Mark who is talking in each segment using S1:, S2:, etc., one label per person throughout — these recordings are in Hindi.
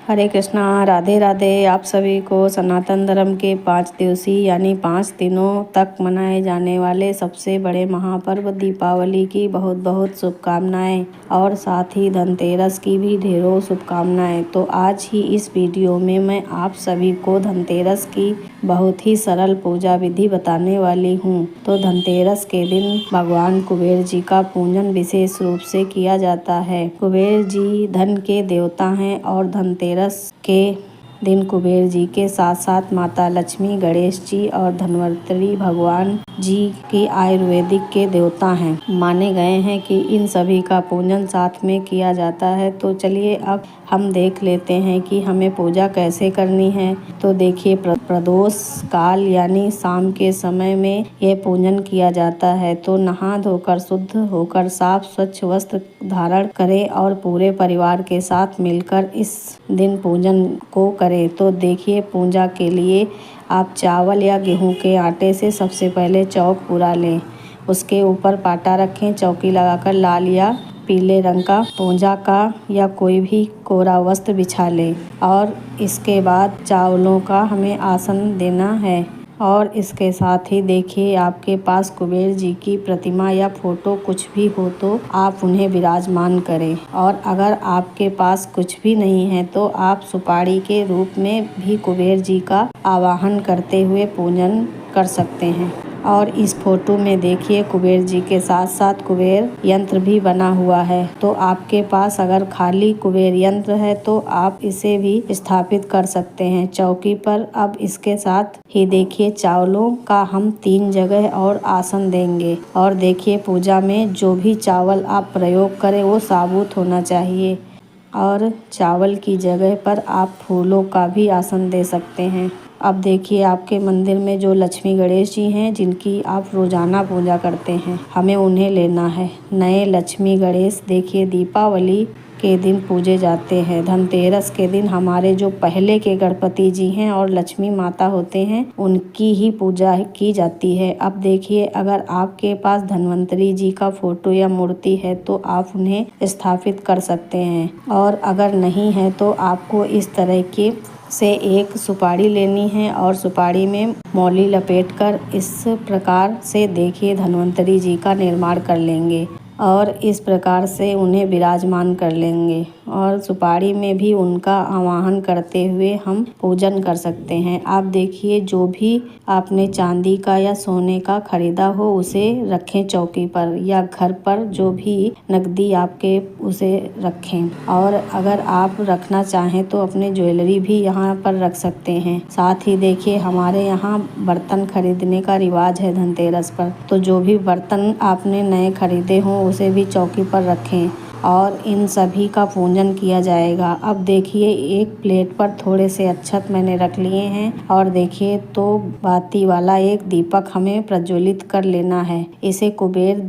S1: हरे कृष्णा, राधे राधे। आप सभी को सनातन धर्म के 5 दिवसीय यानी 5 दिनों तक मनाए जाने वाले सबसे बड़े महापर्व दीपावली की बहुत बहुत शुभकामनाएं और साथ ही धनतेरस की भी ढेरों शुभकामनाएं। तो आज ही इस वीडियो में मैं आप सभी को धनतेरस की बहुत ही सरल पूजा विधि बताने वाली हूँ। तो धनतेरस के दिन भगवान कुबेर जी का पूजन विशेष रूप से किया जाता है। कुबेर जी धन के देवता हैं और धनतेरस के दिन कुबेर जी के साथ साथ माता लक्ष्मी, गणेश जी और धन्वंतरि भगवान जी की आयुर्वेदिक के देवता हैं। माने गए हैं कि इन सभी का पूजन साथ में किया जाता है। तो चलिए अब हम देख लेते हैं कि हमें पूजा कैसे करनी है। तो देखिए, प्रदोष काल यानी शाम के समय में यह पूजन किया जाता है। तो नहा धोकर शुद्ध होकर साफ स्वच्छ वस्त्र धारण करें और पूरे परिवार के साथ मिलकर इस दिन पूजन को करें। तो देखिए, पूजा के लिए आप चावल या गेहूं के आटे से सबसे पहले चौक पूरा लें। उसके ऊपर पाटा रखें, चौकी लगाकर लाल या पीले रंग का पूजा का या कोई भी कोरा वस्त्र बिछा लें और इसके बाद चावलों का हमें आसन देना है। और इसके साथ ही देखिए, आपके पास कुबेर जी की प्रतिमा या फोटो कुछ भी हो तो आप उन्हें विराजमान करें। और अगर आपके पास कुछ भी नहीं है तो आप सुपारी के रूप में भी कुबेर जी का आवाहन करते हुए पूजन कर सकते हैं। और इस फोटो में देखिए, कुबेर जी के साथ साथ कुबेर यंत्र भी बना हुआ है। तो आपके पास अगर खाली कुबेर यंत्र है तो आप इसे भी स्थापित कर सकते हैं चौकी पर। अब इसके साथ ही देखिए, चावलों का हम 3 जगह और आसन देंगे। और देखिए, पूजा में जो भी चावल आप प्रयोग करें वो साबुत होना चाहिए। और चावल की जगह पर आप फूलों का भी आसन दे सकते हैं। अब देखिए, आपके मंदिर में जो लक्ष्मी गणेश जी हैं जिनकी आप रोजाना पूजा करते हैं, हमें उन्हें लेना है। नए लक्ष्मी गणेश देखिए दीपावली के दिन पूजे जाते हैं। धनतेरस के दिन हमारे जो पहले के गणपति जी हैं और लक्ष्मी माता होते हैं उनकी ही पूजा की जाती है। अब देखिए, अगर आपके पास धन्वंतरि जी का फोटो या मूर्ति है तो आप उन्हें स्थापित कर सकते हैं। और अगर नहीं है तो आपको इस तरह के से एक सुपारी लेनी है और सुपारी में मौली लपेटकर इस प्रकार से देखिए धन्वंतरि जी का निर्माण कर लेंगे और इस प्रकार से उन्हें विराजमान कर लेंगे। और सुपारी में भी उनका आवाहन करते हुए हम पूजन कर सकते हैं। आप देखिए, जो भी आपने चांदी का या सोने का खरीदा हो उसे रखें चौकी पर या घर पर, जो भी नकदी आपके उसे रखें। और अगर आप रखना चाहें तो अपने ज्वेलरी भी यहाँ पर रख सकते हैं। साथ ही देखिए, हमारे यहाँ बर्तन खरीदने का रिवाज है धनतेरस पर। तो जो भी बर्तन आपने नए खरीदे हों उसे भी चौकी पर रखें और इन सभी का पूजन किया जाएगा। अब देखिए, एक प्लेट पर थोड़े से अक्षत मैंने रख लिए हैं और देखिए, तो बाती वाला एक दीपक हमें प्रज्वलित कर लेना है। इसे कुबेर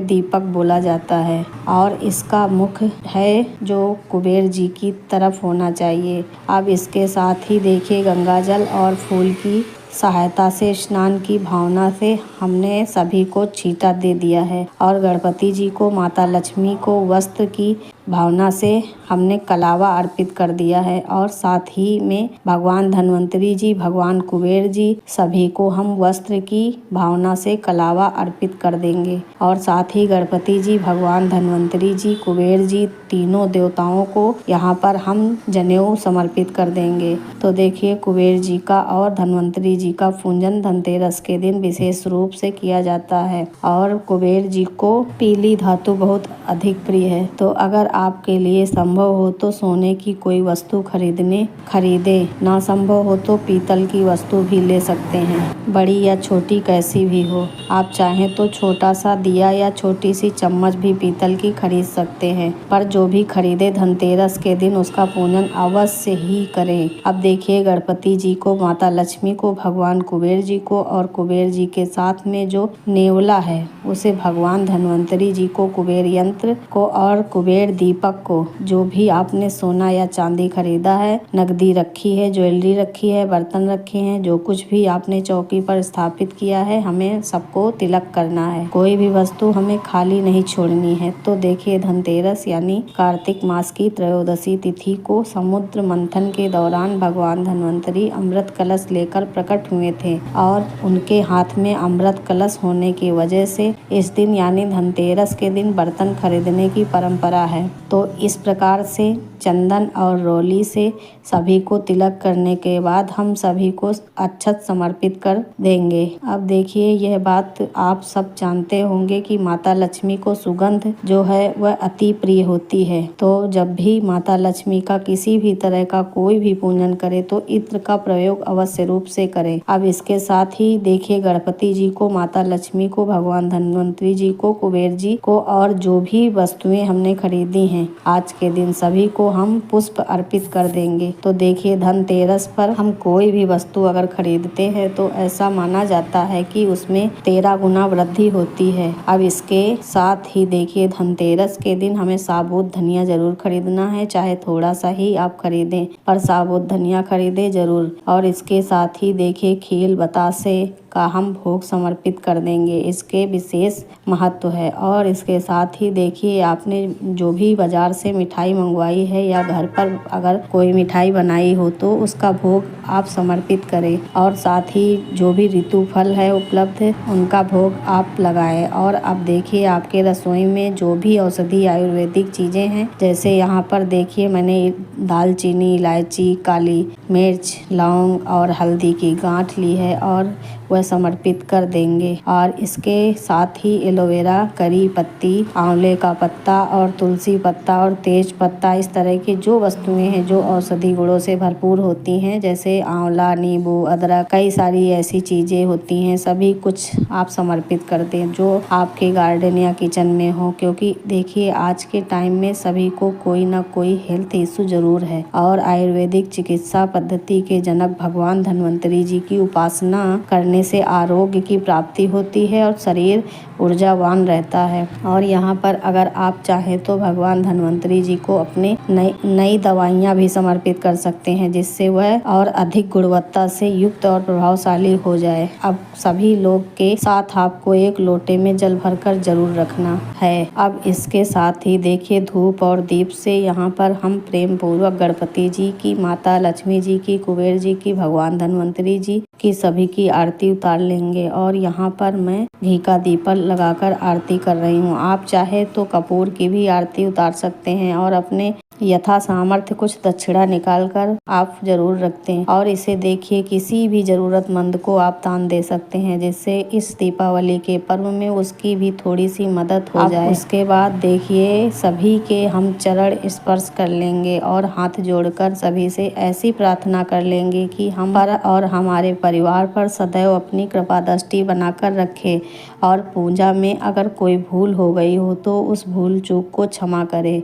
S1: दीपक बोला जाता है और इसका मुख है जो कुबेर जी की तरफ होना चाहिए। अब इसके साथ ही देखिए, गंगा जल और फूल की सहायता से स्नान की भावना से हमने सभी को छींटा दे दिया है और गणपति जी को, माता लक्ष्मी को वस्त्र की भावना से हमने कलावा अर्पित कर दिया है। और साथ ही में भगवान धन्वंतरि जी, भगवान कुबेर जी, सभी को हम वस्त्र की भावना से कलावा अर्पित कर देंगे। और साथ ही गणपति जी, भगवान धन्वंतरि जी, कुबेर जी, तीनों देवताओं को यहाँ पर हम जनेऊ समर्पित कर देंगे। तो देखिए, कुबेर जी का और धन्वंतरि जी का पूजन धनतेरस के दिन विशेष रूप से किया जाता है। और कुबेर जी को पीली धातु बहुत अधिक प्रिय है। तो अगर आपके लिए संभव हो तो सोने की कोई वस्तु खरीदे, ना संभव हो तो पीतल की वस्तु भी ले सकते हैं, बड़ी या छोटी कैसी भी हो। आप चाहें तो छोटा सा दिया या छोटी सी चम्मच भी पीतल की खरीद सकते हैं। पर जो भी खरीदे धनतेरस के दिन उसका पूजन अवश्य ही करें। अब देखिए, गणपति जी को, माता लक्ष्मी को, भगवान कुबेर जी को और कुबेर जी के साथ में जो नेवला है उसे भगवान धन्वंतरि जी को, कुबेर यंत्र को और कुबेर दीपक को जो भी आपने सोना या चांदी खरीदा है, नकदी रखी है, ज्वेलरी रखी है, बर्तन रखे हैं, जो कुछ भी आपने चौकी पर स्थापित किया है, हमें सबको तिलक करना है। कोई भी वस्तु हमें खाली नहीं छोड़नी है। तो देखिए धनतेरस यानी कार्तिक मास की त्रयोदशी तिथि को समुद्र मंथन के दौरान भगवान धन्वंतरी अमृत कलश लेकर प्रकट हुए थे और उनके हाथ में अमृत कलश होने की वजह से इस दिन यानी धनतेरस के दिन बर्तन खरीदने की परंपरा है। तो इस प्रकार से चंदन और रोली से सभी को तिलक करने के बाद हम सभी को अक्षत समर्पित कर देंगे। अब देखिए यह बात आप सब जानते होंगे कि माता लक्ष्मी को सुगंध जो है वह अति प्रिय होती है। तो जब भी माता लक्ष्मी का किसी भी तरह का कोई भी पूजन करे तो इत्र का प्रयोग अवश्य रूप से करें। अब इसके साथ ही देखिए गणपति जी को, माता लक्ष्मी को, भगवान धन्वंतरी जी को, कुबेर जी को और जो भी वस्तुएं हमने खरीदी हैं आज के दिन सभी को हम पुष्प अर्पित कर देंगे। तो देखिए धनतेरस पर हम कोई भी वस्तु अगर खरीदते हैं तो ऐसा माना जाता है कि उसमें 13 गुना वृद्धि होती है। अब इसके साथ ही देखिए धनतेरस के दिन हमें साबुत धनिया जरूर खरीदना है, चाहे थोड़ा सा ही आप खरीदें पर साबुत धनिया खरीदें जरूर। और इसके साथ ही देखिए खील बतासे का हम भोग समर्पित कर देंगे, इसके विशेष महत्व है। और इसके साथ ही देखिए आपने जो भी बाजार से मिठाई मंगवाई है या घर पर अगर कोई मिठाई बनाई हो तो उसका भोग आप समर्पित करें और साथ ही जो भी ऋतु फल है उपलब्ध उनका भोग आप लगाएं। और अब देखिए आपके रसोई में जो भी औषधि आयुर्वेदिक चीज़ें हैं, जैसे यहाँ पर देखिए मैंने दालचीनी, इलायची, काली मिर्च, लौंग और हल्दी की गांठ ली है और वह समर्पित कर देंगे। और इसके साथ ही एलोवेरा, करी पत्ती, आंवले का पत्ता और तुलसी पत्ता और तेज पत्ता, इस तरह की जो वस्तुएं हैं जो औषधि गुणों से भरपूर होती हैं, जैसे आंवला, नींबू, अदरक, कई सारी ऐसी चीज़ें होती हैं, सभी कुछ आप समर्पित कर दें जो आपके गार्डन या किचन में हो। क्योंकि देखिए आज के टाइम में सभी को कोई ना कोई हेल्थ इशू जरूर है और आयुर्वेदिक चिकित्सा पद्धति के जनक भगवान धन्वंतरी जी की उपासना करने से आरोग्य की प्राप्ति होती है और शरीर ऊर्जावान रहता है। और यहाँ पर अगर आप चाहें तो भगवान धन्वंतरी जी को अपने नई दवाइयाँ भी समर्पित कर सकते हैं, जिससे वह और अधिक गुणवत्ता से युक्त और प्रभावशाली हो जाए। अब सभी लोग के साथ आपको एक लोटे में जल भरकर जरूर रखना है। अब इसके साथ ही देखिए धूप और दीप से यहाँ पर हम प्रेम पूर्वक गणपति जी की, माता लक्ष्मी जी की, कुबेर जी की, भगवान धन्वंतरी जी की सभी की आरती उतार लेंगे। और यहाँ पर मैं घी का दीपक लगाकर आरती कर रही हूँ। आप चाहे तो कपूर की भी आरती उतार सकते हैं और अपने यथा सामर्थ्य कुछ दक्षिणा निकाल कर आप जरूर रखते हैं। और इसे देखिए किसी भी जरूरतमंद को आप दान दे सकते हैं, जिससे इस दीपावली के पर्व में उसकी भी थोड़ी सी मदद हो जाए। उसके बाद देखिए सभी के हम चरण स्पर्श कर लेंगे और हाथ जोड़कर सभी से ऐसी प्रार्थना कर लेंगे कि हम पर और हमारे परिवार पर सदैव अपनी कृपा दृष्टि बनाकर रखे। और पूजा में अगर कोई भूल हो गई हो तो उस भूल चूक को क्षमा करे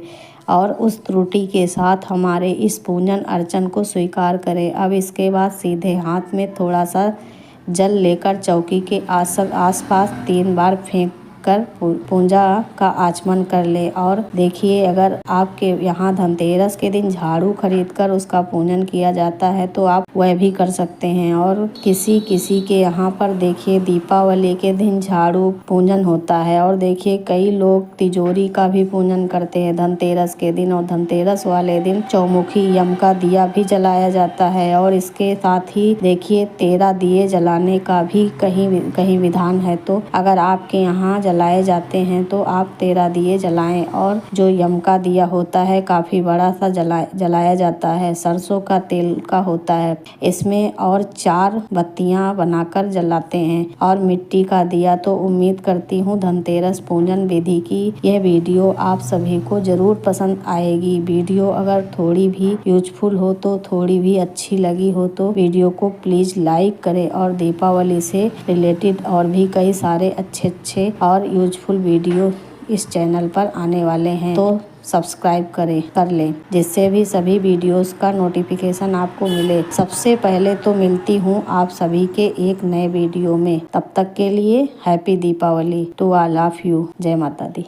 S1: और उस त्रुटि के साथ हमारे इस पूजन अर्चन को स्वीकार करें। अब इसके बाद सीधे हाथ में थोड़ा सा जल लेकर चौकी के आसपास 3 बार फेंक कर पूजा का आचमन कर ले। और देखिए अगर आपके यहाँ धनतेरस के दिन झाड़ू खरीद कर उसका पूजन किया जाता है तो आप वह भी कर सकते हैं। और किसी के यहाँ पर देखिए दीपावली के दिन झाड़ू पूजन होता है और देखिए कई लोग तिजोरी का भी पूजन करते हैं धनतेरस के दिन। और धनतेरस वाले दिन चौमुखी यम का दिया भी जलाया जाता है। और इसके साथ ही देखिए 13 दिए जलाने का भी कहीं विधान है। तो अगर आपके यहाँ जलाए जाते हैं तो आप 13 दिए जलाएं। और जो यम का दिया होता है काफी बड़ा सा जलाया जाता है, सरसों का तेल का होता है इसमें, और 4 बत्तियां बनाकर जलाते हैं। और मिट्टी का दिया तो उम्मीद करती हूँ धनतेरस पूजन विधि की यह वीडियो आप सभी को जरूर पसंद आएगी। वीडियो अगर थोड़ी भी यूजफुल हो तो, थोड़ी भी अच्छी लगी हो तो वीडियो को प्लीज लाइक करें। और दीपावली से रिलेटेड और भी कई सारे अच्छे और यूजफुल वीडियो इस चैनल पर आने वाले हैं, तो सब्सक्राइब कर लें, जिससे भी सभी वीडियोस का नोटिफिकेशन आपको मिले। सबसे पहले तो मिलती हूँ आप सभी के एक नए वीडियो में। तब तक के लिए happy Deepavali to all of you. जय माता दी।